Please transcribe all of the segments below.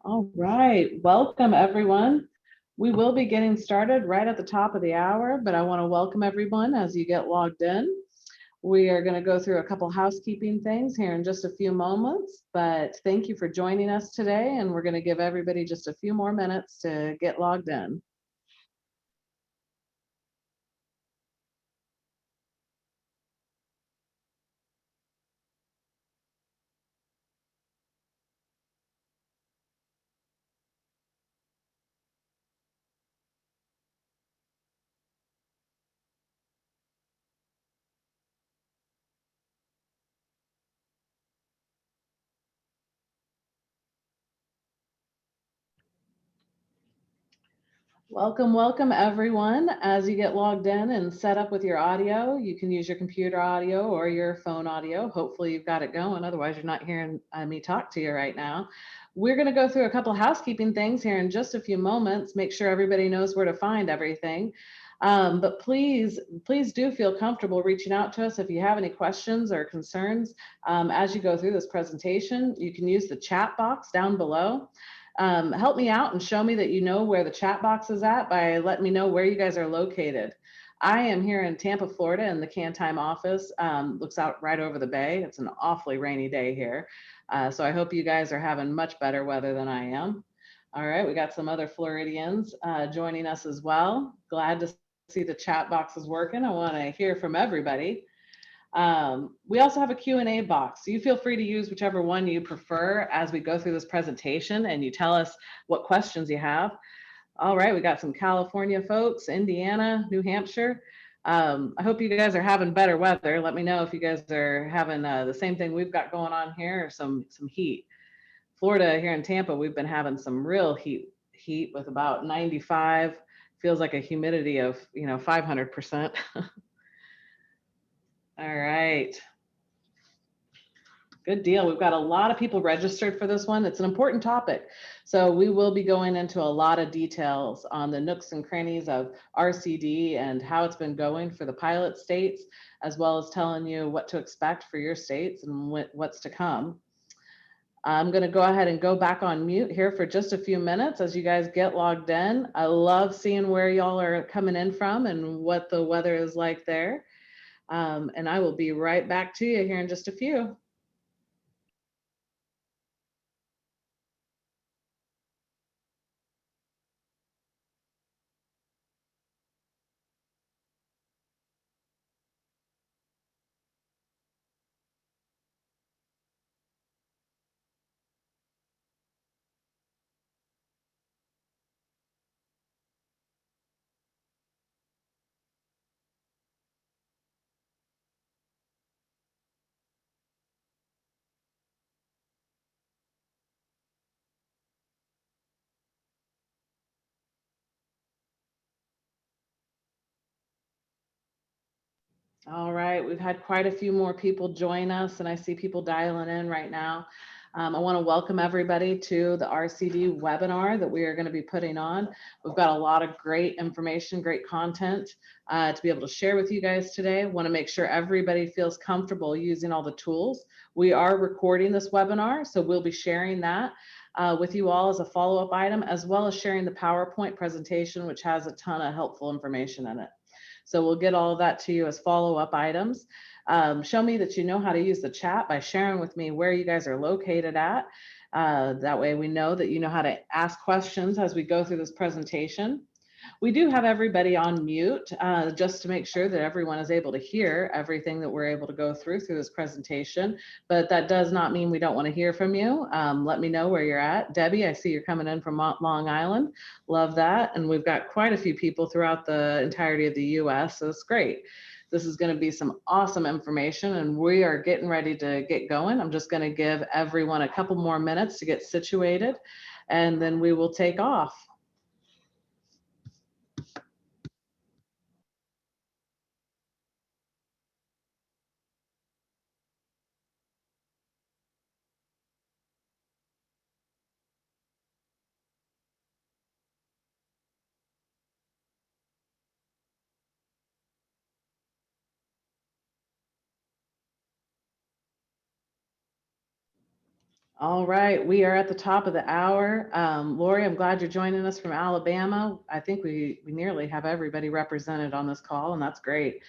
All right, welcome everyone. We will be getting started right at the top of the hour, but I want to welcome everyone as you get logged in. We are going to go through a couple housekeeping things here in just a few moments, but thank you for joining us today, and we're going to give everybody just a few more minutes to get logged in. Welcome everyone. As you get logged in and set up with your audio, you can use your computer audio or your phone audio. Hopefully you've got it going, otherwise you're not hearing me talk to you right now. We're gonna go through a couple housekeeping things here in just a few moments, make sure everybody knows where to find everything. But please do feel comfortable reaching out to us if you have any questions or concerns. As you go through this presentation, you can use the chat box down below. Help me out and show me that you know where the chat box is at by letting me know where you guys are located. I am here in Tampa, Florida in the KanTime office. Looks out right over the bay. It's an awfully rainy day here. So I hope you guys are having much better weather than I am. All right, we got some other Floridians joining us as well. Glad to see the chat box is working. I want to hear from everybody. We also have a Q&A box, so you feel free to use whichever one you prefer as we go through this presentation and you tell us what questions you have. All right, we got some California folks, Indiana, New Hampshire. I hope you guys are having better weather. Let me know if you guys are having the same thing we've got going on here, or some heat. Florida here in Tampa, we've been having some real heat with about 95. Feels like a humidity of 500%. All right. Good deal. We've got a lot of people registered for this one. It's an important topic. So we will be going into a lot of details on the nooks and crannies of RCD and how it's been going for the pilot states, as well as telling you what to expect for your states and what's to come. I'm going to go ahead and go back on mute here for just a few minutes as you guys get logged in. I love seeing where y'all are coming in from and what the weather is like there. And I will be right back to you here in just a few. All right, we've had quite a few more people join us, and I see people dialing in right now. I want to welcome everybody to the RCD webinar that we are going to be putting on. We've got a lot of great information, great content to be able to share with you guys today. Want to make sure everybody feels comfortable using all the tools. We are recording this webinar, so we'll be sharing that with you all as a follow-up item, as well as sharing the PowerPoint presentation, which has a ton of helpful information in it. So we'll get all of that to you as follow-up items. Show me that you know how to use the chat by sharing with me where you guys are located at. That way we know that you know how to ask questions as we go through this presentation. We do have everybody on mute just to make sure that everyone is able to hear everything that we're able to go through this presentation, but that does not mean we don't want to hear from you. Let me know where you're at. Debbie, I see you're coming in from Long Island. Love that. And we've got quite a few people throughout the entirety of the US, so it's great. This is going to be some awesome information and we are getting ready to get going. I'm just going to give everyone a couple more minutes to get situated and then we will take off. All right, we are at the top of the hour. Lori, I'm glad you're joining us from Alabama. I think we nearly have everybody represented on this call, and that's great.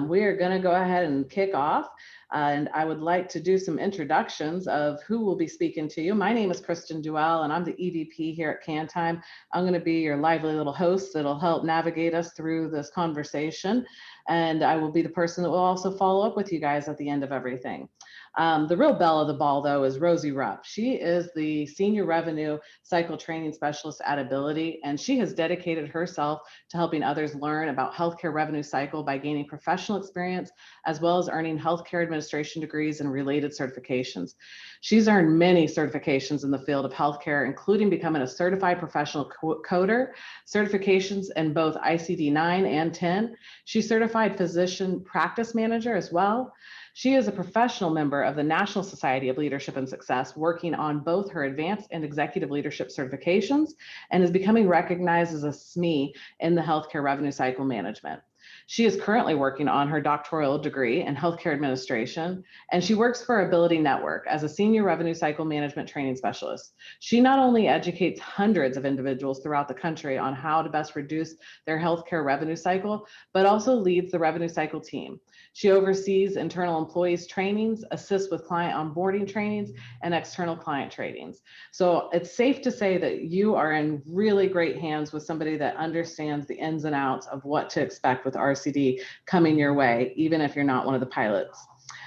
We are going to go ahead and kick off, and I would like to do some introductions of who will be speaking to you. My name is Kristen Duell, and I'm the EVP here at KanTime. I'm going to be your lively little host that'll help navigate us through this conversation, and I will be the person that will also follow up with you guys at the end of everything. The real belle of the ball, though, is Rosie Rupp. She is the Senior Revenue Cycle Training Specialist at Ability, and she has dedicated herself to helping others learn about healthcare revenue cycle by gaining professional experience, as well as earning healthcare administration degrees and related certifications. She's earned many certifications in the field of healthcare, including becoming a certified professional coder, certifications in both ICD 9 and 10. She's certified physician practice manager as well. She is a professional member of the National Society of Leadership and Success, working on both her advanced and executive leadership certifications, and is becoming recognized as a SME in the healthcare revenue cycle management. She is currently working on her doctoral degree in healthcare administration, and she works for Ability Network as a senior revenue cycle management training specialist. She not only educates hundreds of individuals throughout the country on how to best reduce their healthcare revenue cycle, but also leads the revenue cycle team. She oversees internal employees trainings, assists with client onboarding trainings, and external client trainings. So it's safe to say that you are in really great hands with somebody that understands the ins and outs of what to expect with RCD coming your way, even if you're not one of the pilots.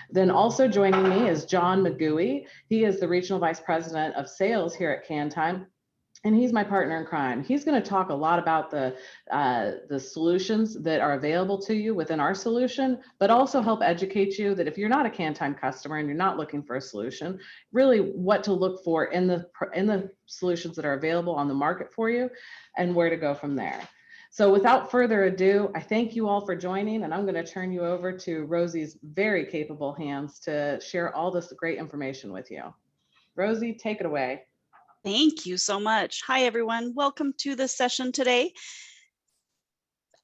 Then also joining me is John McGooey. He is the Regional Vice President of Sales here at KanTime, and he's my partner in crime. He's going to talk a lot about the solutions that are available to you within our solution, but also help educate you that if you're not a KanTime customer and you're not looking for a solution, really what to look for in the solutions that are available on the market for you and where to go from there. So without further ado, I thank you all for joining, and I'm going to turn you over to Rosie's very capable hands to share all this great information with you. Rosie, take it away. Thank you so much. Hi, everyone. Welcome to the session today.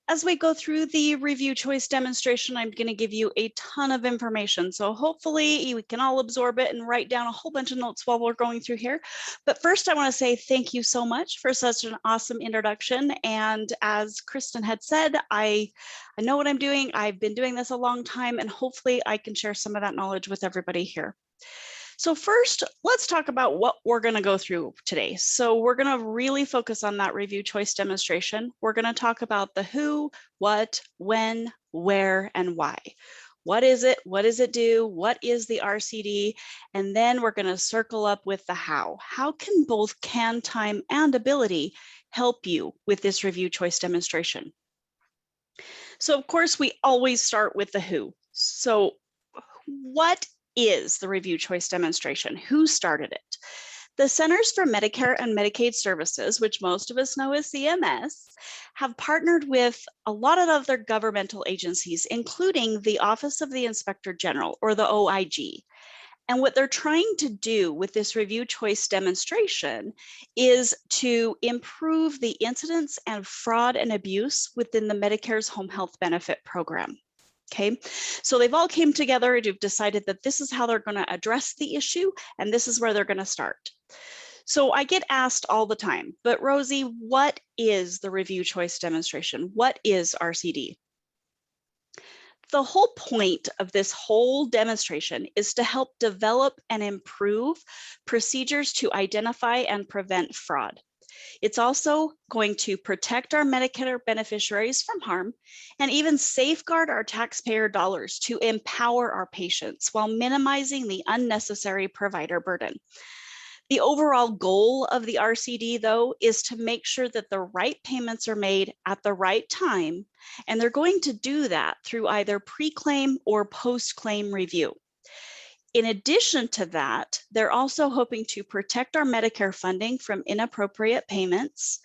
As we go through the review choice demonstration, I'm going to give you a ton of information. So hopefully we can all absorb it and write down a whole bunch of notes while we're going through here. But first, I want to say thank you so much for such an awesome introduction. And as Kristen had said, I know what I'm doing. I've been doing this a long time, and hopefully I can share some of that knowledge with everybody here. So first, let's talk about what we're going to go through today. So we're going to really focus on that review choice demonstration. We're going to talk about the who, what, when, where, and why. What is it? What does it do? What is the RCD? And then we're going to circle up with the how. How can both KanTime and Ability help you with this review choice demonstration? So of course, we always start with the who. So what is the review choice demonstration? Who started it? The Centers for Medicare and Medicaid Services, which most of us know as CMS, have partnered with a lot of other governmental agencies, including the Office of the Inspector General, or the OIG. And what they're trying to do with this review choice demonstration is to improve the incidence and fraud and abuse within the Medicare's home health benefit program. Okay, so they've all came together and have decided that this is how they're going to address the issue, and this is where they're going to start. So I get asked all the time, but Rosie, what is the review choice demonstration? What is RCD? The whole point of this whole demonstration is to help develop and improve procedures to identify and prevent fraud. It's also going to protect our Medicare beneficiaries from harm and even safeguard our taxpayer dollars to empower our patients while minimizing the unnecessary provider burden. The overall goal of the RCD, though, is to make sure that the right payments are made at the right time, and they're going to do that through either pre-claim or post-claim review. In addition to that, they're also hoping to protect our Medicare funding from inappropriate payments,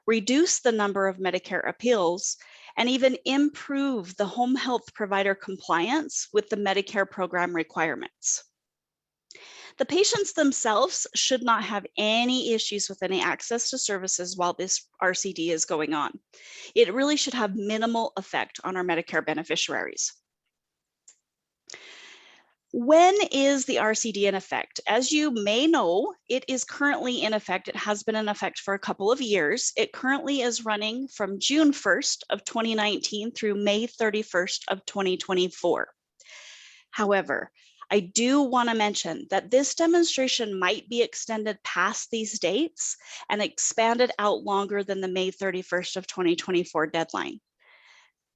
reduce the number of Medicare appeals, and even improve the home health provider compliance with the Medicare program requirements. The patients themselves should not have any issues with any access to services while this RCD is going on. It really should have minimal effect on our Medicare beneficiaries. When is the RCD in effect? As you may know, it is currently in effect. It has been in effect for a couple of years. It currently is running from June 1st of 2019 through May 31st of 2024. However, I do want to mention that this demonstration might be extended past these dates and expanded out longer than the May 31st of 2024 deadline.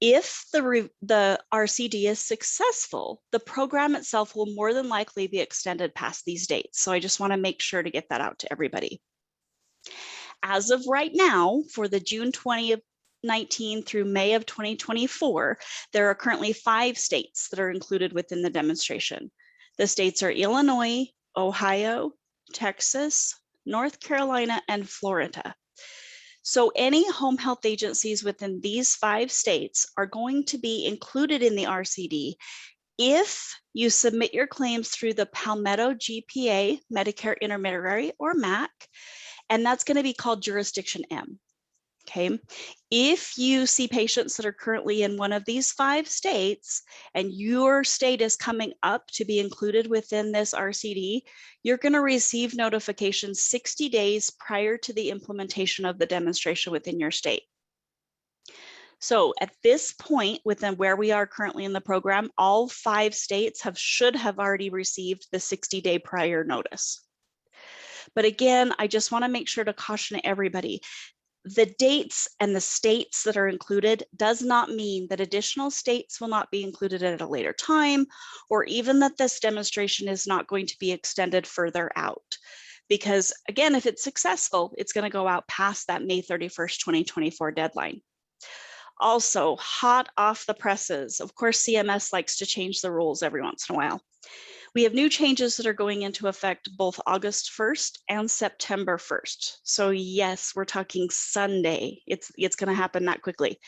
If the RCD is successful, the program itself will more than likely be extended past these dates. So I just want to make sure to get that out to everybody. As of right now, for the June 2019 through May of 2024, there are currently 5 states that are included within the demonstration. The states are Illinois, Ohio, Texas, North Carolina, and Florida. So any home health agencies within these 5 states are going to be included in the RCD if you submit your claims through the Palmetto GPA Medicare Intermediary, or MAC, and that's going to be called Jurisdiction M. Okay, if you see patients that are currently in one of these 5 states and your state is coming up to be included within this RCD, you're going to receive notifications 60 days prior to the implementation of the demonstration within your state. So at this point, within where we are currently in the program, all 5 states should have already received the 60-day prior notice. But again, I just want to make sure to caution everybody. The dates and the states that are included does not mean that additional states will not be included at a later time, or even that this demonstration is not going to be extended further out. Because again, if it's successful, it's going to go out past that May 31st, 2024 deadline. Also, hot off the presses, of course, CMS likes to change the rules every once in a while. We have new changes that are going into effect both August 1st and September 1st. So yes, we're talking Sunday. It's going to happen that quickly.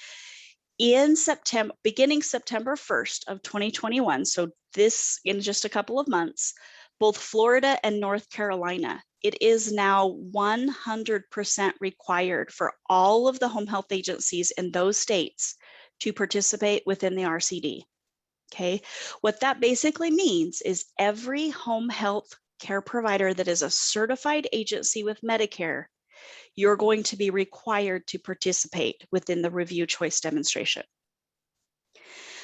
In September, beginning September 1st of 2021, so this in just a couple of months, both Florida and North Carolina, it is now 100% required for all of the home health agencies in those states to participate within the RCD. Okay, what that basically means is every home health care provider that is a certified agency with Medicare, you're going to be required to participate within the review choice demonstration.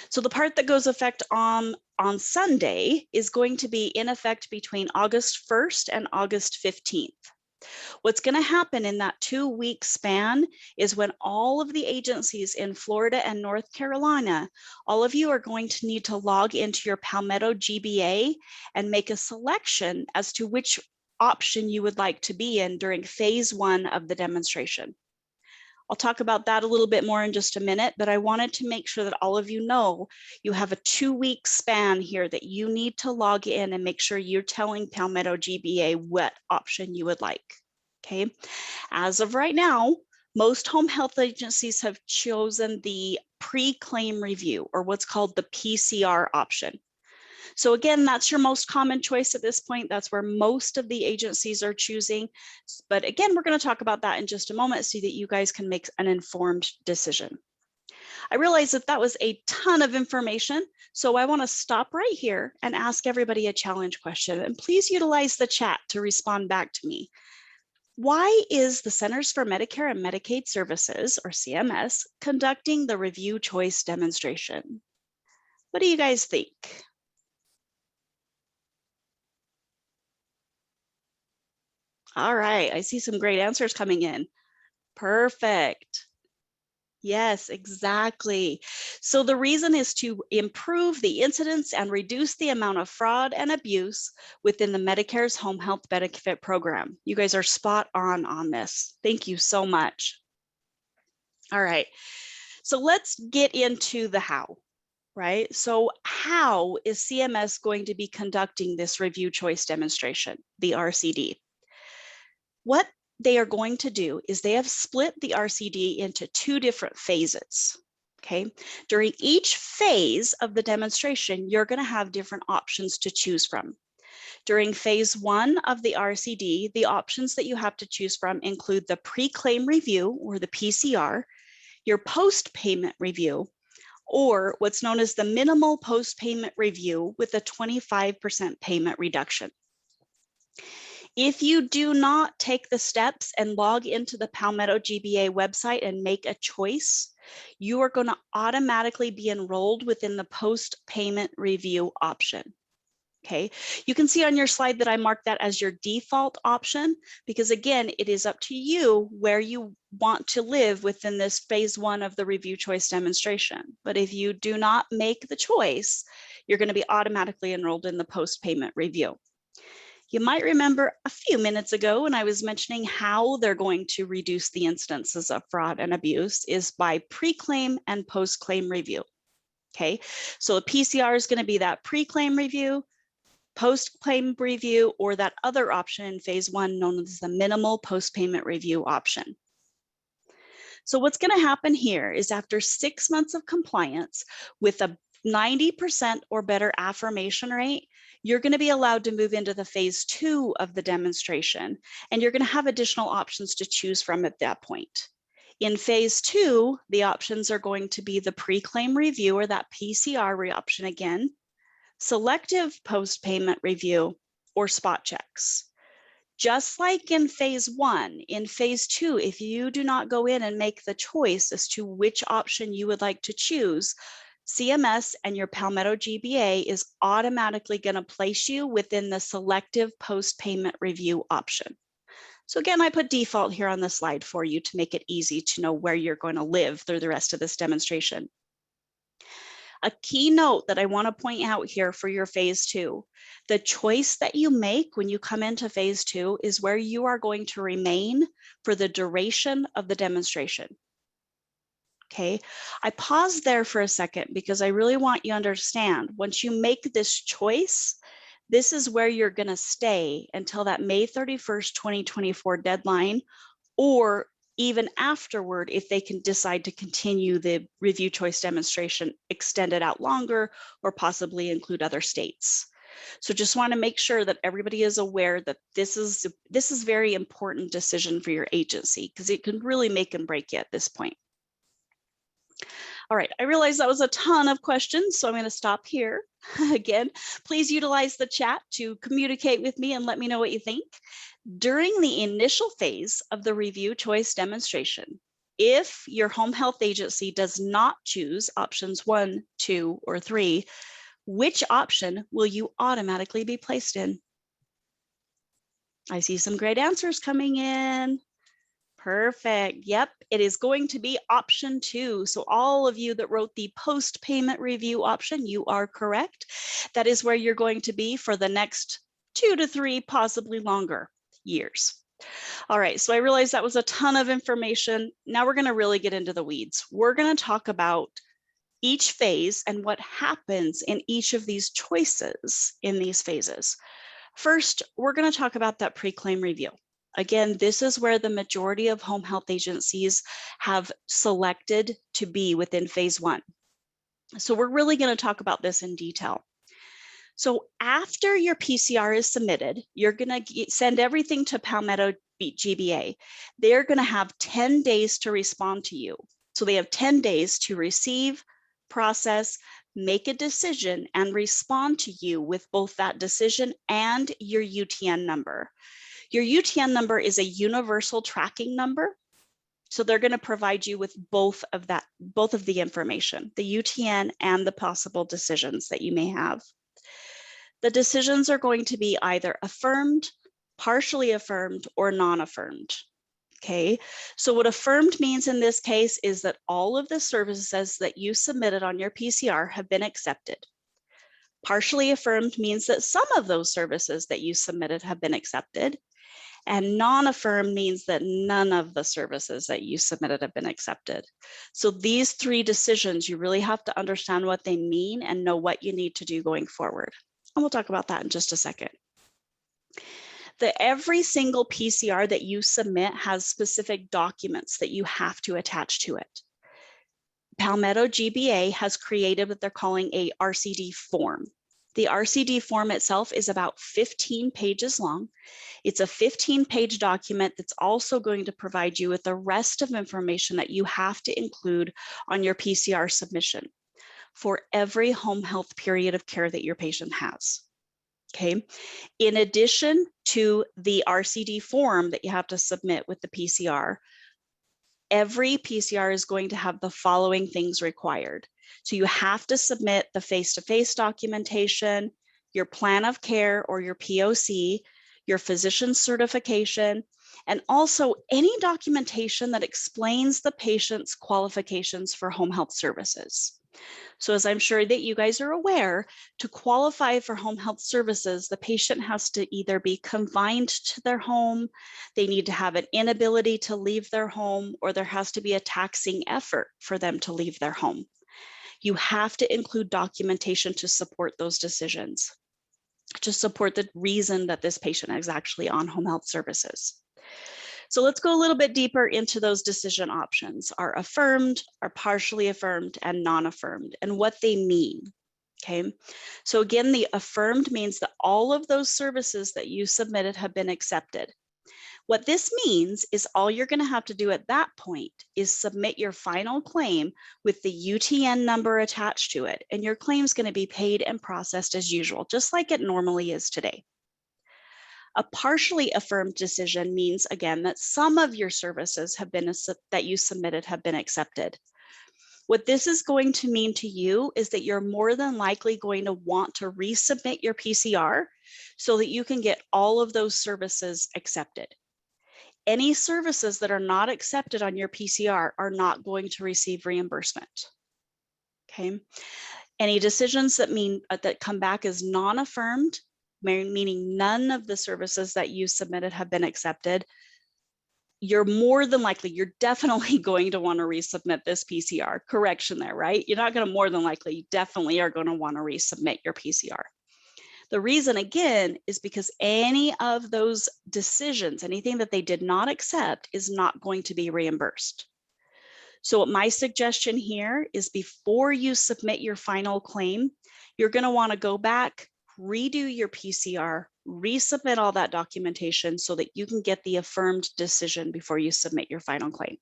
So the part that goes effect on Sunday is going to be in effect between August 1st and August 15th. What's going to happen in that 2-week span is when all of the agencies in Florida and North Carolina, all of you are going to need to log into your Palmetto GBA and make a selection as to which option you would like to be in during phase 1 of the demonstration. I'll talk about that a little bit more in just a minute, but I wanted to make sure that all of you know you have a 2-week span here that you need to log in and make sure you're telling Palmetto GBA what option you would like. Okay, as of right now, most home health agencies have chosen the pre-claim review, or what's called the PCR option. So again, that's your most common choice at this point. That's where most of the agencies are choosing. But again, we're going to talk about that in just a moment so that you guys can make an informed decision. I realize that that was a ton of information, so I want to stop right here and ask everybody a challenge question. And please utilize the chat to respond back to me. Why is the Centers for Medicare and Medicaid Services, or CMS, conducting the review choice demonstration? What do you guys think? All right, I see some great answers coming in. Perfect. Yes, exactly. So the reason is to improve the incidence and reduce the amount of fraud and abuse within the Medicare's home health benefit program. You guys are spot on this. Thank you so much. All right, so let's get into the how, right? So how is CMS going to be conducting this review choice demonstration, the RCD? What they are going to do is they have split the RCD into 2 different phases. Okay, during each phase of the demonstration, you're going to have different options to choose from. During phase 1 of the RCD, the options that you have to choose from include the pre-claim review, or the PCR, your post-payment review, or what's known as the minimal post-payment review with a 25% payment reduction. If you do not take the steps and log into the Palmetto GBA website and make a choice, you are going to automatically be enrolled within the post-payment review option. Okay, you can see on your slide that I marked that as your default option, because again, it is up to you where you want to live within this phase 1 of the review choice demonstration. But if you do not make the choice, you're going to be automatically enrolled in the post-payment review. You might remember a few minutes ago when I was mentioning how they're going to reduce the instances of fraud and abuse is by pre-claim and post-claim review. Okay, so a PCR is going to be that pre-claim review, post-claim review, or that other option in phase 1 known as the minimal post-payment review option. So what's going to happen here is after 6 months of compliance with a 90% or better affirmation rate, you're going to be allowed to move into the phase 2 of the demonstration, and you're going to have additional options to choose from at that point. In phase 2, the options are going to be the pre-claim review, or that PCR option again, selective post-payment review, or spot checks. Just like in phase 1, in phase 2, if you do not go in and make the choice as to which option you would like to choose, CMS and your Palmetto GBA is automatically going to place you within the selective post-payment review option. So again, I put default here on the slide for you to make it easy to know where you're going to live through the rest of this demonstration. A key note that I want to point out here for your phase 2, the choice that you make when you come into phase 2 is where you are going to remain for the duration of the demonstration. Okay, I paused there for a second because I really want you to understand, once you make this choice, this is where you're going to stay until that May 31st, 2024 deadline, or even afterward, if they can decide to continue the review choice demonstration, extend it out longer, or possibly include other states. So just want to make sure that everybody is aware that this is a very important decision for your agency, because it can really make and break you at this point. All right, I realize that was a ton of questions, so I'm going to stop here. Again, please utilize the chat to communicate with me and let me know what you think. During the initial phase of the review choice demonstration, if your home health agency does not choose options 1, 2, or 3, which option will you automatically be placed in? I see some great answers coming in. Perfect. Yep, it is going to be option 2. So all of you that wrote the post-payment review option, you are correct. That is where you're going to be for the next 2 to 3, possibly longer years. All right, so I realize that was a ton of information. Now we're going to really get into the weeds. We're going to talk about each phase and what happens in each of these choices in these phases. First, we're going to talk about that pre-claim review. Again, this is where the majority of home health agencies have selected to be within phase 1. So we're really going to talk about this in detail. So after your PCR is submitted, you're going to send everything to Palmetto GBA. They're going to have 10 days to respond to you. So they have 10 days to receive, process, make a decision, and respond to you with both that decision and your UTN number. Your UTN number is a universal tracking number. So they're going to provide you with both of the information, the UTN and the possible decisions that you may have. The decisions are going to be either affirmed, partially affirmed, or non-affirmed. Okay, so what affirmed means in this case is that all of the services that you submitted on your PCR have been accepted. Partially affirmed means that some of those services that you submitted have been accepted. And non-affirmed means that none of the services that you submitted have been accepted. So these 3 decisions, you really have to understand what they mean and know what you need to do going forward. And we'll talk about that in just a second. Every single PCR that you submit has specific documents that you have to attach to it. Palmetto GBA has created what they're calling a RCD form. The RCD form itself is about 15 pages long. It's a 15-page document that's also going to provide you with the rest of information that you have to include on your PCR submission. for every home health period of care that your patient has. Okay. In addition to the RCD form that you have to submit with the PCR, every PCR is going to have the following things required. So you have to submit the face-to-face documentation, your plan of care or your POC, your physician certification, and also any documentation that explains the patient's qualifications for home health services. So as I'm sure that you guys are aware, to qualify for home health services, the patient has to either be confined to their home, they need to have an inability to leave their home, or there has to be a taxing effort for them to leave their home. You have to include documentation to support those decisions, to support the reason that this patient is actually on home health services. So let's go a little bit deeper into those decision options, are affirmed, are partially affirmed, and non-affirmed, and what they mean. Okay, so again, the affirmed means that all of those services that you submitted have been accepted. What this means is all you're going to have to do at that point is submit your final claim with the UTN number attached to it, and your claim is going to be paid and processed as usual, just like it normally is today. A partially affirmed decision means, again, that some of your services have been that you submitted have been accepted. What this is going to mean to you is that you're more than likely going to want to resubmit your PCR so that you can get all of those services accepted. Any services that are not accepted on your PCR are not going to receive reimbursement. Okay. Any decisions that come back as non-affirmed, meaning none of the services that you submitted have been accepted, you're definitely going to want to resubmit this PCR. Correction there, right? You're not going to more than likely, you definitely are going to want to resubmit your PCR. The reason, again, is because any of those decisions, anything that they did not accept, is not going to be reimbursed. So my suggestion here is before you submit your final claim, you're going to want to go back, redo your PCR, resubmit all that documentation so that you can get the affirmed decision before you submit your final claim.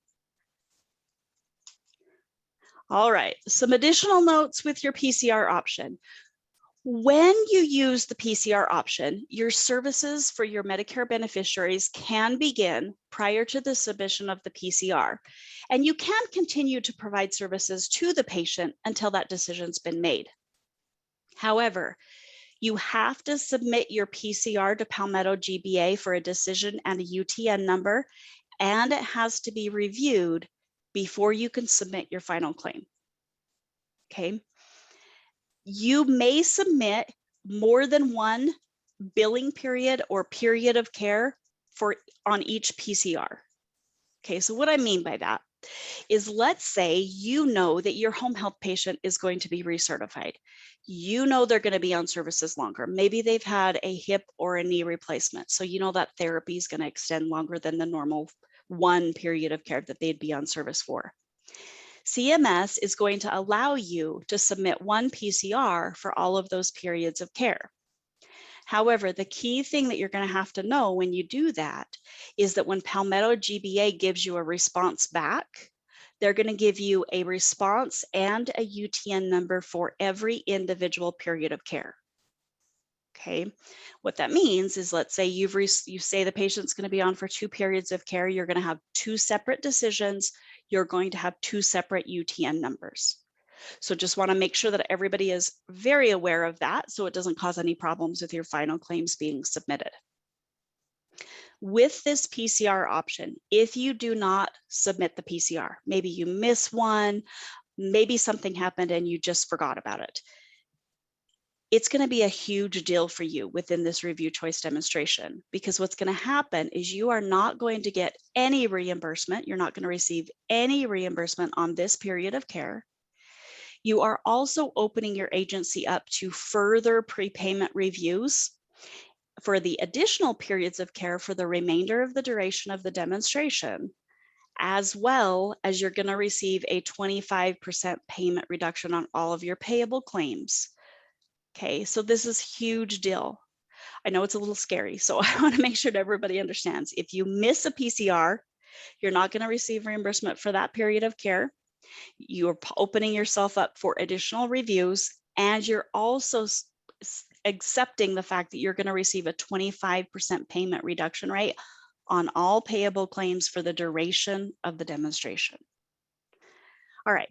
All right, some additional notes with your PCR option. When you use the PCR option, your services for your Medicare beneficiaries can begin prior to the submission of the PCR, and you can continue to provide services to the patient until that decision's been made. However, you have to submit your PCR to Palmetto GBA for a decision and a UTN number, and it has to be reviewed before you can submit your final claim. Okay. You may submit more than one billing period or period of care on each PCR. Okay, so what I mean by that is, let's say you know that your home health patient is going to be recertified. You know they're going to be on services longer. Maybe they've had a hip or a knee replacement. So you know that therapy is going to extend longer than the normal one period of care that they'd be on service for. CMS is going to allow you to submit one PCR for all of those periods of care. However, the key thing that you're going to have to know when you do that is that when Palmetto GBA gives you a response back, they're going to give you a response and a UTN number for every individual period of care. Okay, what that means is, let's say you say the patient's going to be on for 2 periods of care, you're going to have 2 separate decisions, you're going to have 2 separate UTN numbers. So just want to make sure that everybody is very aware of that so it doesn't cause any problems with your final claims being submitted. With this PCR option, if you do not submit the PCR, maybe you miss one, maybe something happened and you just forgot about it, it's going to be a huge deal for you within this review choice demonstration, because what's going to happen is you are not going to get any reimbursement. You're not going to receive any reimbursement on this period of care. You are also opening your agency up to further prepayment reviews for the additional periods of care for the remainder of the duration of the demonstration, as well as you're going to receive a 25% payment reduction on all of your payable claims. Okay, so this is a huge deal. I know it's a little scary, so I want to make sure that everybody understands. If you miss a PCR, you're not going to receive reimbursement for that period of care. You're opening yourself up for additional reviews, and you're also accepting the fact that you're going to receive a 25% payment reduction rate on all payable claims for the duration of the demonstration. All right,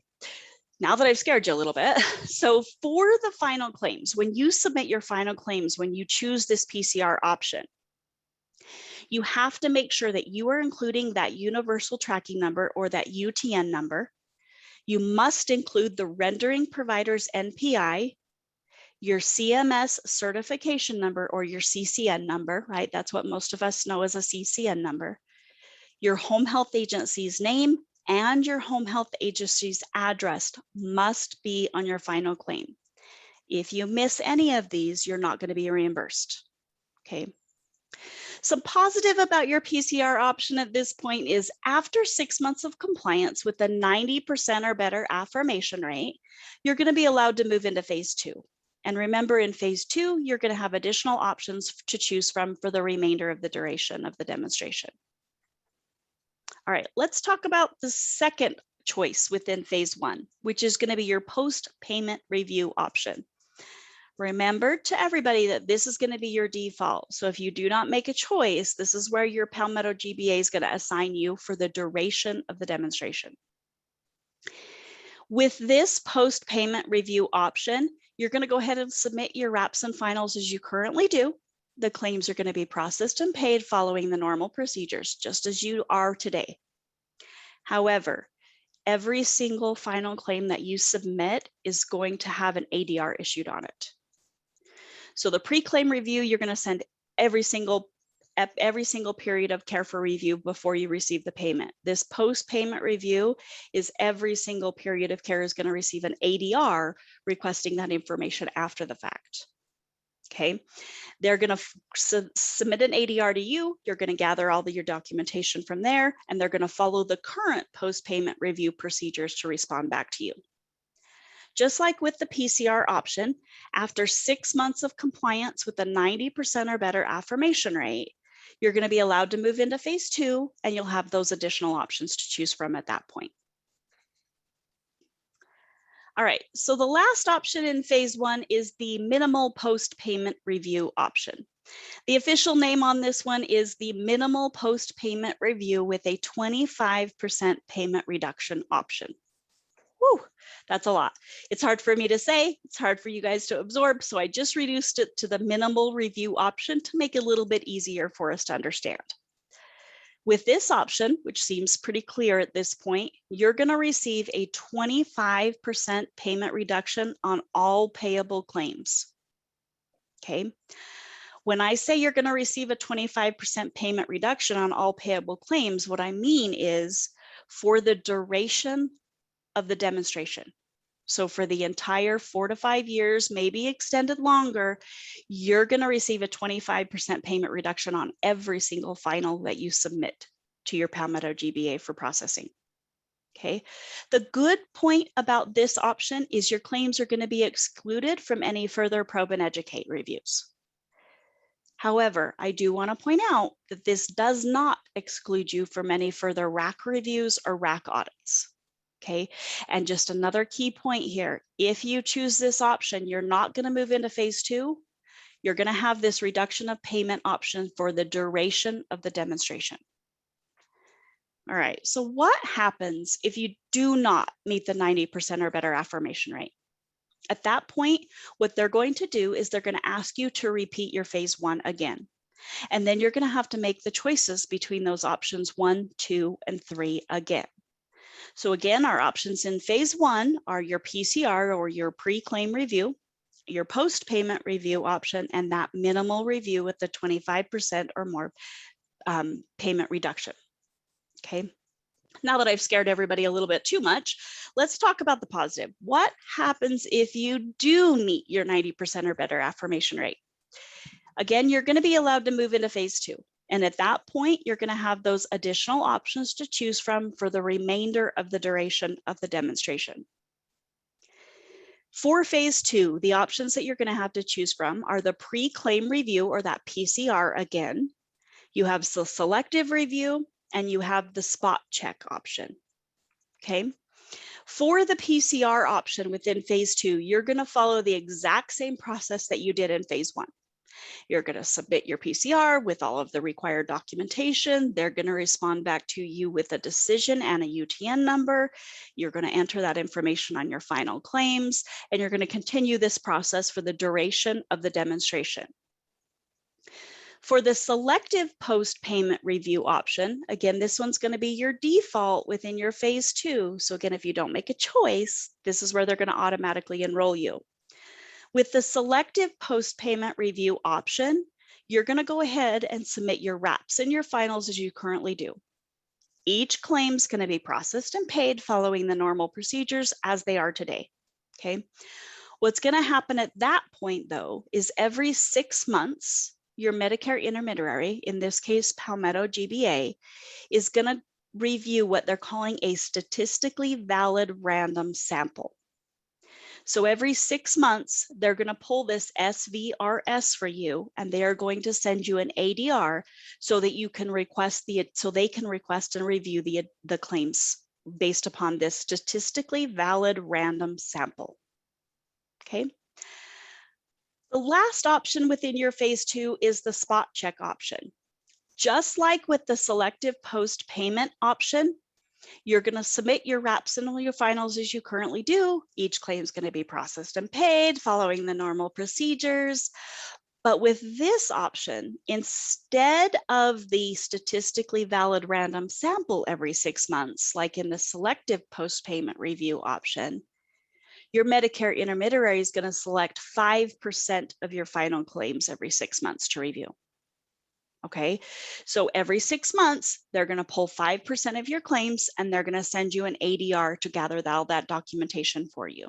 now that I've scared you a little bit, so for the final claims, when you submit your final claims, when you choose this PCR option, you have to make sure that you are including that universal tracking number or that UTN number. You must include the rendering provider's NPI, your CMS certification number or your CCN number, right? That's what most of us know as a CCN number, your home health agency's name, and your home health agency's address must be on your final claim. If you miss any of these, you're not going to be reimbursed. Okay. Some positive about your PCR option at this point is after 6 months of compliance with the 90% or better affirmation rate, you're going to be allowed to move into phase 2. And remember, in phase 2, you're going to have additional options to choose from for the remainder of the duration of the demonstration. All right, let's talk about the second choice within phase 1, which is going to be your post-payment review option. Remember to everybody that this is going to be your default. So if you do not make a choice, this is where your Palmetto GBA is going to assign you for the duration of the demonstration. With this post-payment review option, you're going to go ahead and submit your wraps and finals as you currently do. The claims are going to be processed and paid following the normal procedures, just as you are today. However, every single final claim that you submit is going to have an ADR issued on it. So the pre-claim review, you're going to send every single period of care for review before you receive the payment. This post-payment review is every single period of care is going to receive an ADR requesting that information after the fact. Okay, they're going to submit an ADR to you. You're going to gather all your documentation from there, and they're going to follow the current post-payment review procedures to respond back to you. Just like with the PCR option, after 6 months of compliance with the 90% or better affirmation rate, you're going to be allowed to move into phase 2, and you'll have those additional options to choose from at that point. All right, so the last option in phase 1 is the minimal post-payment review option. The official name on this one is the minimal post-payment review with a 25% payment reduction option. Whew, that's a lot. It's hard for me to say, it's hard for you guys to absorb, so I just reduced it to the minimal review option to make it a little bit easier for us to understand. With this option, which seems pretty clear at this point, you're going to receive a 25% payment reduction on all payable claims. Okay. When I say you're going to receive a 25% payment reduction on all payable claims, what I mean is for the duration of the demonstration. So for the entire 4 to 5 years, maybe extended longer, you're going to receive a 25% payment reduction on every single final that you submit to your Palmetto GBA for processing. Okay. The good point about this option is your claims are going to be excluded from any further probe and educate reviews. However, I do want to point out that this does not exclude you from any further RAC reviews or RAC audits. Okay, and just another key point here, if you choose this option, you're not going to move into phase 2. You're going to have this reduction of payment option for the duration of the demonstration. All right, so what happens if you do not meet the 90% or better affirmation rate? At that point, what they're going to do is they're going to ask you to repeat your phase 1 again. And then you're going to have to make the choices between those options 1, 2, and 3 again. So again, our options in phase 1 are your PCR or your pre-claim review, your post-payment review option, and that minimal review with the 25% or more payment reduction. Okay. Now that I've scared everybody a little bit too much, let's talk about the positive. What happens if you do meet your 90% or better affirmation rate? Again, you're going to be allowed to move into phase 2. And at that point, you're going to have those additional options to choose from for the remainder of the duration of the demonstration. For phase 2, the options that you're going to have to choose from are the pre-claim review or that PCR again. You have the selective review and you have the spot check option. Okay. For the PCR option within phase 2, you're going to follow the exact same process that you did in phase 1. You're going to submit your PCR with all of the required documentation. They're going to respond back to you with a decision and a UTN number. You're going to enter that information on your final claims, and you're going to continue this process for the duration of the demonstration. For the selective post-payment review option, again, this one's going to be your default within your phase 2. So again, if you don't make a choice, this is where they're going to automatically enroll you. With the selective post-payment review option, you're going to go ahead and submit your wraps and your finals as you currently do. Each claim is going to be processed and paid following the normal procedures as they are today. Okay. What's going to happen at that point, though, is every 6 months, your Medicare intermediary, in this case, Palmetto GBA, is going to review what they're calling a statistically valid random sample. So every 6 months, they're going to pull this SVRS for you, and they are going to send you an ADR so that you can request they can request and review the claims based upon this statistically valid random sample. Okay. The last option within your phase 2 is the spot check option. Just like with the selective post-payment option, you're going to submit your wraps and all your finals as you currently do. Each claim is going to be processed and paid following the normal procedures. But with this option, instead of the statistically valid random sample every 6 months, like in the selective post-payment review option, your Medicare intermediary is going to select 5% of your final claims every 6 months to review. Okay, so every 6 months, they're going to pull 5% of your claims, and they're going to send you an ADR to gather all that documentation for you.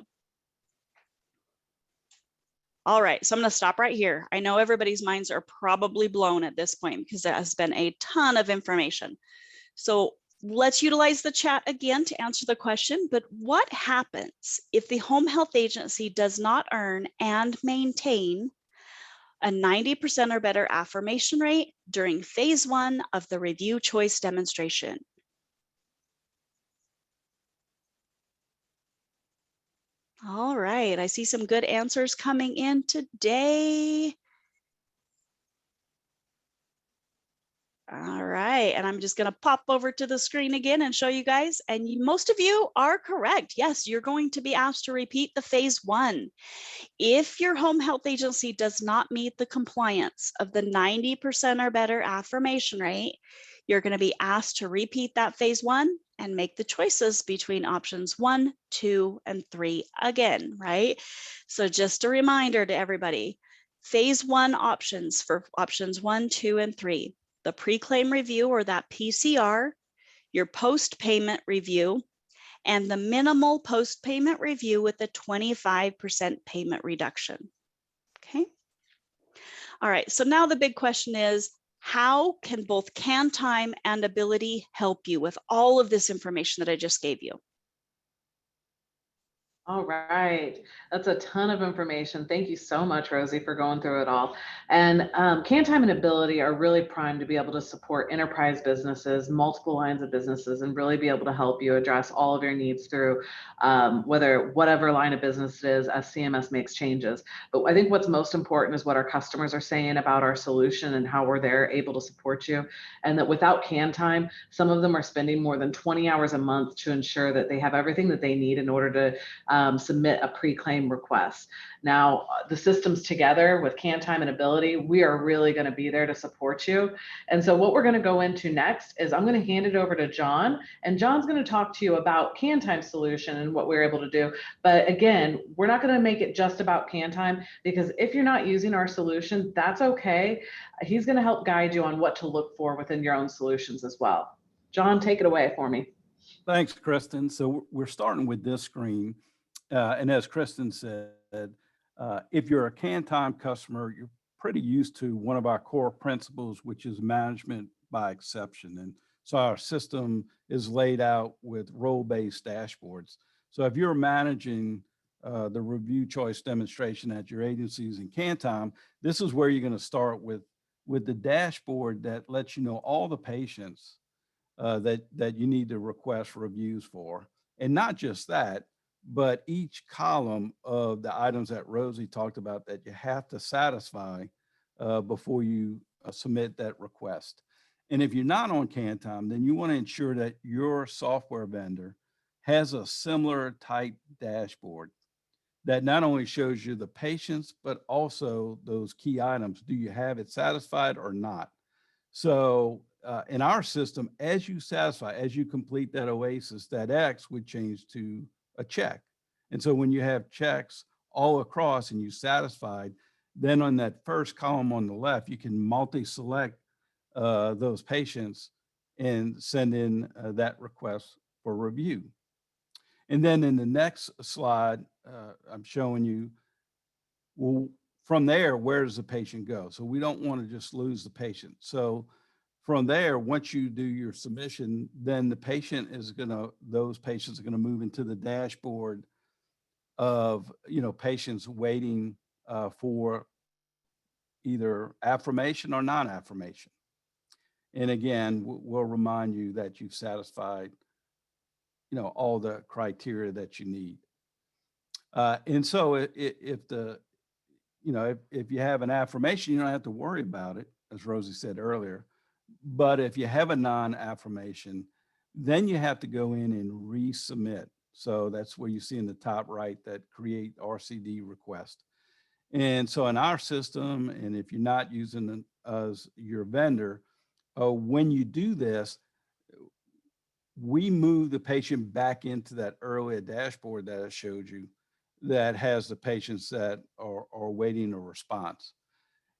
All right, so I'm going to stop right here. I know everybody's minds are probably blown at this point because there has been a ton of information. So let's utilize the chat again to answer the question, but what happens if the home health agency does not earn and maintain a 90% or better affirmation rate during phase 1 of the review choice demonstration? All right, I see some good answers coming in today. All right, and I'm just going to pop over to the screen again and show you guys. And most of you are correct. Yes, you're going to be asked to repeat the phase 1. If your home health agency does not meet the compliance of the 90% or better affirmation rate, you're going to be asked to repeat that phase 1 and make the choices between options 1, 2, and 3 again, right? So just a reminder to everybody, phase 1 options for options 1, 2, and 3. The pre-claim review, or that PCR, your post-payment review, and the minimal post-payment review with a 25% payment reduction. Okay. All right, so now the big question is, how can both KanTime and Ability help you with all of this information that I just gave you? All right, that's a ton of information. Thank you so much, Rosie, for going through it all. And KanTime and Ability are really primed to be able to support enterprise businesses, multiple lines of businesses, and really be able to help you address all of your needs through whatever line of business it is as CMS makes changes. But I think what's most important is what our customers are saying about our solution and how we're there able to support you. And that without KanTime, some of them are spending more than 20 hours a month to ensure that they have everything that they need in order to submit a pre-claim request. Now, the systems together with KanTime and Ability, we are really going to be there to support you. And so what we're going to go into next is I'm going to hand it over to John, and John's going to talk to you about KanTime's solution and what we're able to do. But again, we're not going to make it just about KanTime, because if you're not using our solution, that's okay. He's going to help guide you on what to look for within your own solutions as well. John, take it away for me. Thanks, Kristen. So we're starting with this screen. And as Kristen said, if you're a KanTime customer, you're pretty used to one of our core principles, which is management by exception. And so our system is laid out with role-based dashboards. So if you're managing the review choice demonstration at your agencies in KanTime, this is where you're going to start with the dashboard that lets you know all the patients that you need to request reviews for. And not just that, but each column of the items that Rosie talked about that you have to satisfy before you submit that request. And if you're not on KanTime, then you want to ensure that your software vendor has a similar type dashboard that not only shows you the patients, but also those key items. Do you have it satisfied or not? So in our system, as you satisfy, as you complete that OASIS, that X would change to a check. And so when you have checks all across and you satisfied, then on that first column on the left, you can multi-select those patients and send in that request for review. And then in the next slide, I'm showing you, well, from there, where does the patient go? So we don't want to just lose the patient. So from there, once you do your submission, then the patient is those patients are going to move into the dashboard of, patients waiting for either affirmation or non-affirmation. And again, we'll remind you that you've satisfied, all the criteria that you need. And so if you have an affirmation, you don't have to worry about it, as Rosie said earlier. But if you have a non-affirmation, then you have to go in and resubmit. So that's where you see in the top right that create RCD request. And so in our system, and if you're not using as your vendor, when you do this, we move the patient back into that earlier dashboard that I showed you that has the patients that are waiting a response.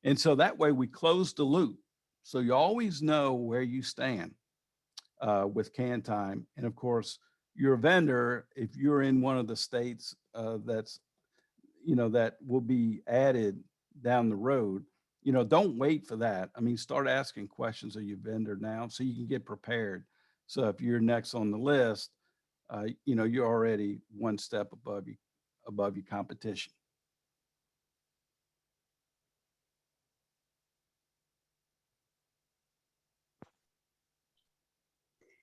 And so that way we close the loop. So you always know where you stand with KanTime. And of course, your vendor, if you're in one of the states that's, that will be added down the road, don't wait for that. I mean, start asking questions of your vendor now so you can get prepared. So if you're next on the list, you're already one step above your competition.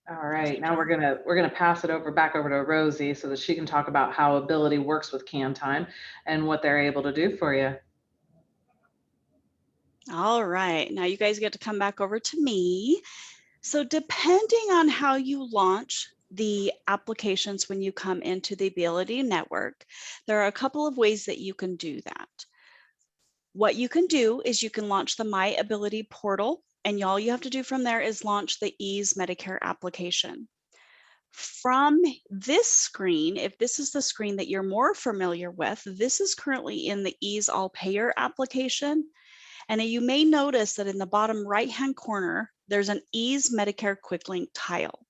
All right, now we're gonna pass it back over to Rosie so that she can talk about how Ability works with KanTime and what they're able to do for you. All right, now you guys get to come back over to me. So depending on how you launch the applications when you come into the Ability Network, there are a couple of ways that you can do that. What you can do is you can launch the My Ability portal, and all you have to do from there is launch the Ease Medicare application. From this screen, if this is the screen that you're more familiar with, this is currently in the Ease All Payer application. And you may notice that in the bottom right-hand corner, there's an Ease Medicare Quick Link tile.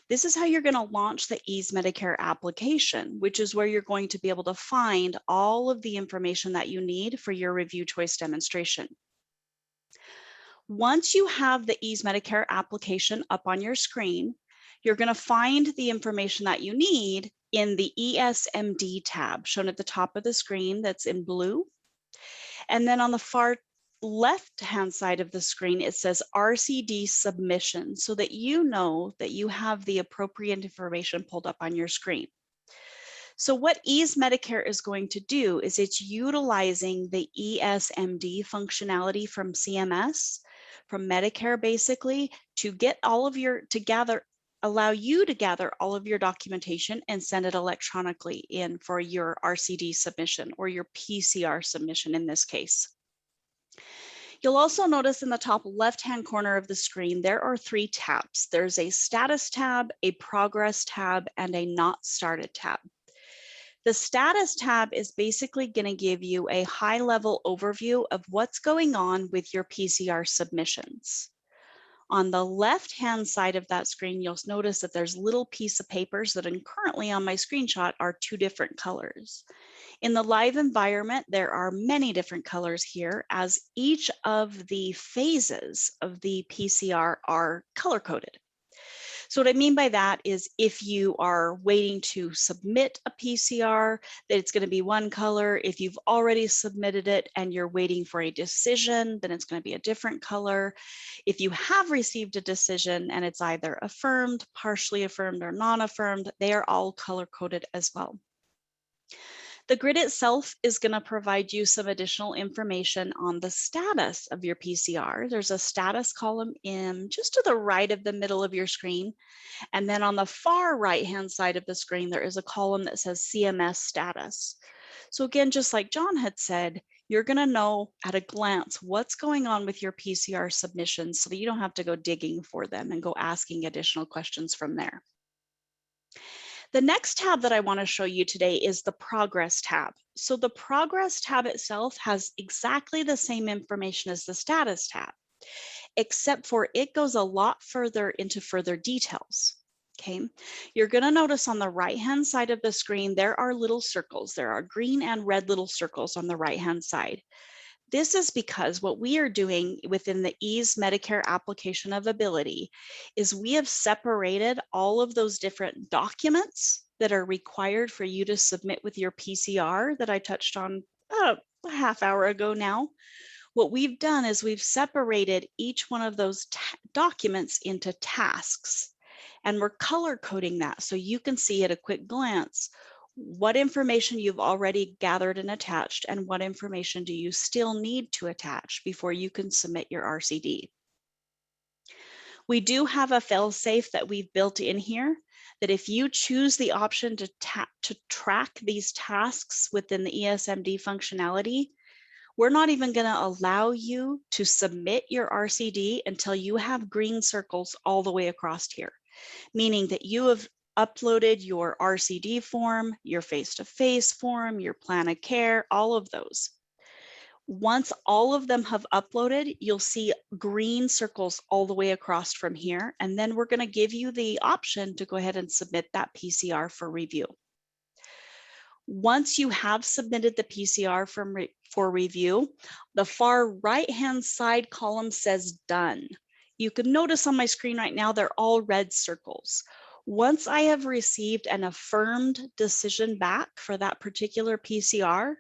This is how you're going to launch the Ease Medicare application, which is where you're going to be able to find all of the information that you need for your review choice demonstration. Once you have the Ease Medicare application up on your screen, you're going to find the information that you need in the ESMD tab shown at the top of the screen that's in blue. And then on the far left-hand side of the screen, it says RCD submission, so that you know that you have the appropriate information pulled up on your screen. So what Ease Medicare is going to do is it's utilizing the ESMD functionality from CMS, from Medicare basically, to get all of your, allow you to gather all of your documentation and send it electronically in for your RCD submission or your PCR submission in this case. You'll also notice in the top left-hand corner of the screen, there are 3 tabs. There's a status tab, a progress tab, and a not started tab. The status tab is basically going to give you a high-level overview of what's going on with your PCR submissions. On the left-hand side of that screen, you'll notice that there's little piece of papers that currently on my screenshot are 2 different colors. In the live environment, there are many different colors here as each of the phases of the PCR are color-coded. So what I mean by that is if you are waiting to submit a PCR, that it's going to be one color. If you've already submitted it and you're waiting for a decision, then it's going to be a different color. If you have received a decision and it's either affirmed, partially affirmed, or non-affirmed, they are all color coded as well. The grid itself is going to provide you some additional information on the status of your PCR. There's a status column in just to the right of the middle of your screen. And then on the far right-hand side of the screen, there is a column that says CMS status. So again, just like John had said, you're going to know at a glance what's going on with your PCR submissions so that you don't have to go digging for them and go asking additional questions from there. The next tab that I want to show you today is the Progress tab. So the Progress tab itself has exactly the same information as the Status tab, except for it goes a lot further into further details. Okay, you're going to notice on the right-hand side of the screen, there are little circles. There are green and red little circles on the right-hand side. This is because what we are doing within the EASE Medicare application of ability is we have separated all of those different documents that are required for you to submit with your PCR that I touched on a half hour ago now. What we've done is we've separated each one of those documents into tasks, and we're color coding that so you can see at a quick glance what information you've already gathered and attached, and what information do you still need to attach before you can submit your RCD. We do have a fail-safe that we've built in here that if you choose the option to track these tasks within the ESMD functionality, we're not even going to allow you to submit your RCD until you have green circles all the way across here, meaning that you have uploaded your RCD form, your face-to-face form, your plan of care, all of those. Once all of them have uploaded, you'll see green circles all the way across from here, and then we're going to give you the option to go ahead and submit that PCR for review. Once you have submitted the PCR for review, the far right-hand side column says done. You can notice on my screen right now, they're all red circles. Once I have received an affirmed decision back for that particular PCR,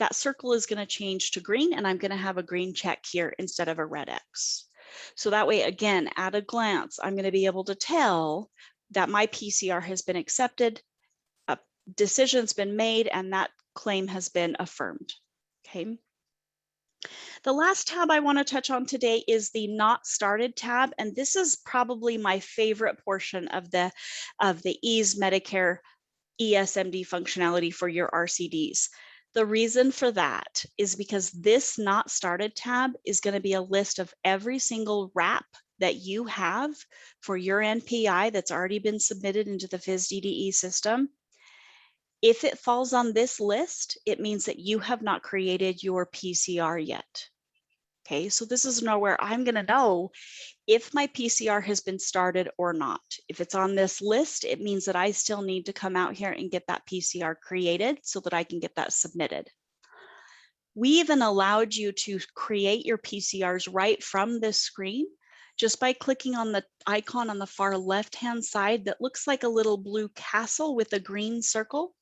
that circle is going to change to green, and I'm going to have a green check here instead of a red X. So that way, again, at a glance, I'm going to be able to tell that my PCR has been accepted, a decision's been made, and that claim has been affirmed. Okay. The last tab I want to touch on today is the Not Started tab, and this is probably my favorite portion of the EASE Medicare ESMD functionality for your RCDs. The reason for that is because this Not Started tab is going to be a list of every single wrap that you have for your NPI that's already been submitted into the FIS-DDE system. If it falls on this list, it means that you have not created your PCR yet. Okay, so this is where I'm going to know if my PCR has been started or not. If it's on this list, it means that I still need to come out here and get that PCR created so that I can get that submitted. We even allowed you to create your PCRs right from this screen just by clicking on the icon on the far left-hand side that looks like a little blue castle with a green circle.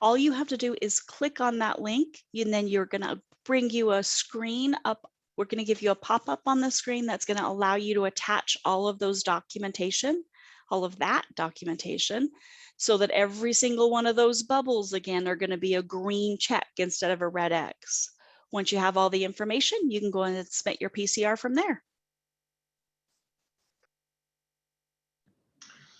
All you have to do is click on that link, and then you're going to bring you a screen up. We're going to give you a pop-up on the screen that's going to allow you to attach all of those documentation, all of that documentation, so that every single one of those bubbles, again, are going to be a green check instead of a red X. Once you have all the information, you can go and submit your PCR from there.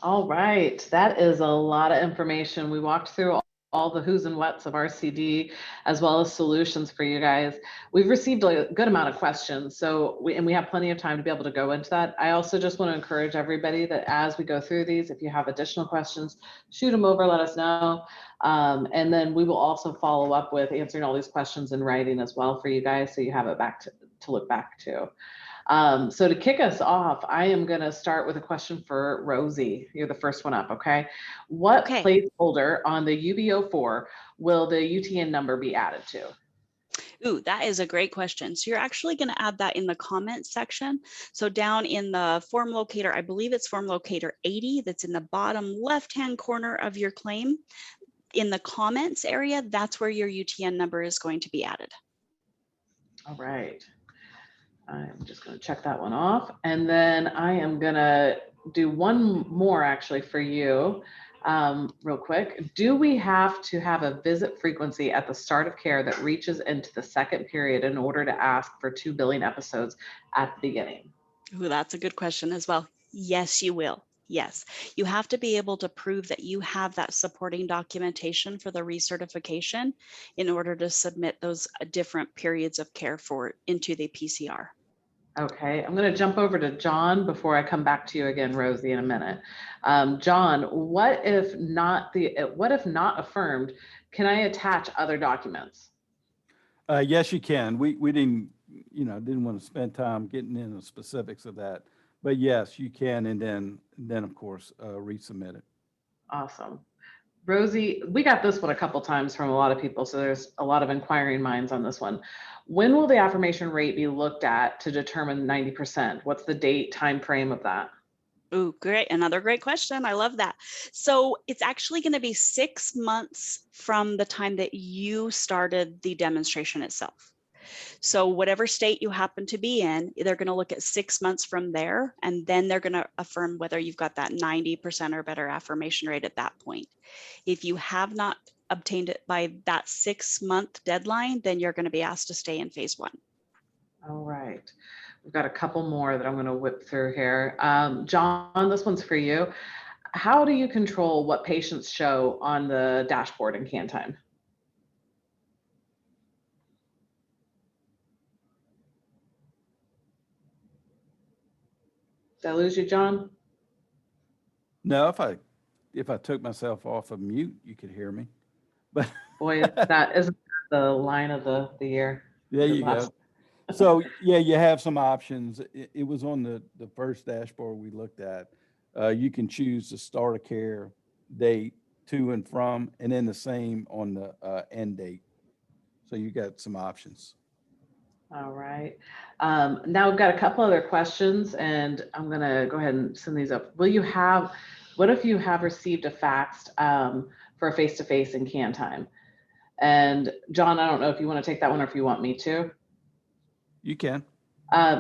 All right, that is a lot of information. We walked through all the who's and what's of RCD, as well as solutions for you guys. We've received a good amount of questions, so we have plenty of time to be able to go into that. I also just want to encourage everybody that as we go through these, if you have additional questions, shoot them over, let us know. And then we will also follow up with answering all these questions in writing as well for you guys, so you have it back to look back to. So to kick us off, I am going to start with a question for Rosie. You're the first one up, okay? What placeholder on the UB04 will the UTN number be added to? Ooh, that is a great question. So you're actually going to add that in the comments section. So down in the form locator, I believe it's form locator 80, that's in the bottom left-hand corner of your claim. In the comments area, that's where your UTN number is going to be added. All right. I'm just going to check that one off. And then I am going to do one more actually for you real quick. Do we have to have a visit frequency at the start of care that reaches into the second period in order to ask for 2 billing episodes at the beginning? Ooh, that's a good question as well. Yes, you will. Yes, you have to be able to prove that you have that supporting documentation for the recertification in order to submit those different periods of care into the PCR. Okay, I'm going to jump over to John before I come back to you again, Rosie, in a minute. John, what if not affirmed? Can I attach other documents? Yes, you can. We didn't want to spend time getting into the specifics of that, but yes, you can, and then of course resubmit it. Awesome. Rosie, we got this one a couple times from a lot of people, so there's a lot of inquiring minds on this one. When will the affirmation rate be looked at to determine 90%? What's the date, time frame of that? Ooh, great. Another great question. I love that. So it's actually going to be 6 months from the time that you started the demonstration itself. So whatever state you happen to be in, they're going to look at 6 months from there, and then they're going to affirm whether you've got that 90% or better affirmation rate at that point. If you have not obtained it by that 6-month deadline, then you're going to be asked to stay in phase 1. All right. We've got a couple more that I'm going to whip through here. John, this one's for you. How do you control what patients show on the dashboard in KanTime? Did I lose you, John? No, if I took myself off of mute, you could hear me. But Boy, that isn't the line of the year. there you go. So yeah, you have some options. It was on the first dashboard we looked at. You can choose the start of care date, to and from, and then the same on the end date. So you got some options. All right. Now I've got a couple other questions, and I'm going to go ahead and send these up. What if you have received a fax for a face-to-face in KanTime? And John, I don't know if you want to take that one or if you want me to. You can.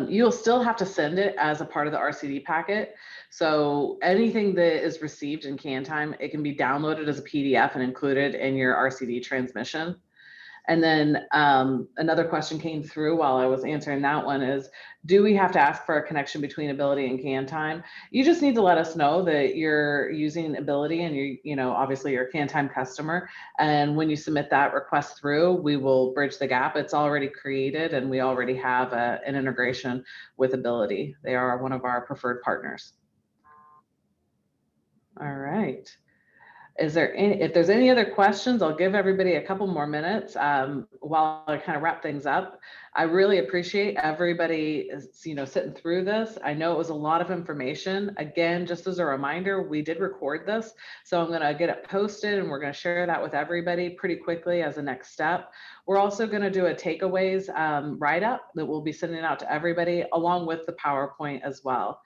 You'll still have to send it as a part of the RCD packet. So anything that is received in KanTime, it can be downloaded as a PDF and included in your RCD transmission. And then another question came through while I was answering that one is, do we have to ask for a connection between Ability and KanTime? You just need to let us know that you're using Ability and obviously you're a KanTime customer. And when you submit that request through, we will bridge the gap. It's already created and we already have an integration with Ability. They are one of our preferred partners. All right. If there's any other questions, I'll give everybody a couple more minutes while I kind of wrap things up. I really appreciate everybody, sitting through this. I know it was a lot of information. Again, just as a reminder, we did record this, so I'm going to get it posted and we're going to share that with everybody pretty quickly as a next step. We're also going to do a takeaways write-up that we'll be sending out to everybody along with the PowerPoint as well.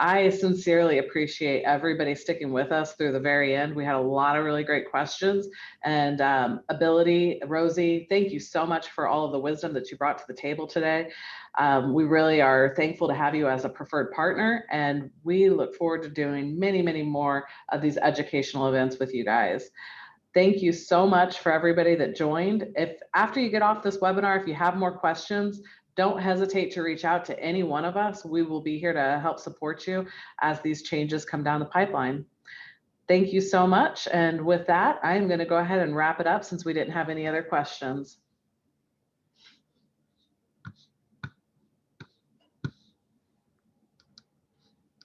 I sincerely appreciate everybody sticking with us through the very end. We had a lot of really great questions, and Ability, Rosie, thank you so much for all of the wisdom that you brought to the table today. We really are thankful to have you as a preferred partner, and we look forward to doing many, many more of these educational events with you guys. Thank you so much for everybody that joined. If after you get off this webinar, if you have more questions, don't hesitate to reach out to any one of us. We will be here to help support you as these changes come down the pipeline. Thank you so much. And with that, I'm going to go ahead and wrap it up since we didn't have any other questions.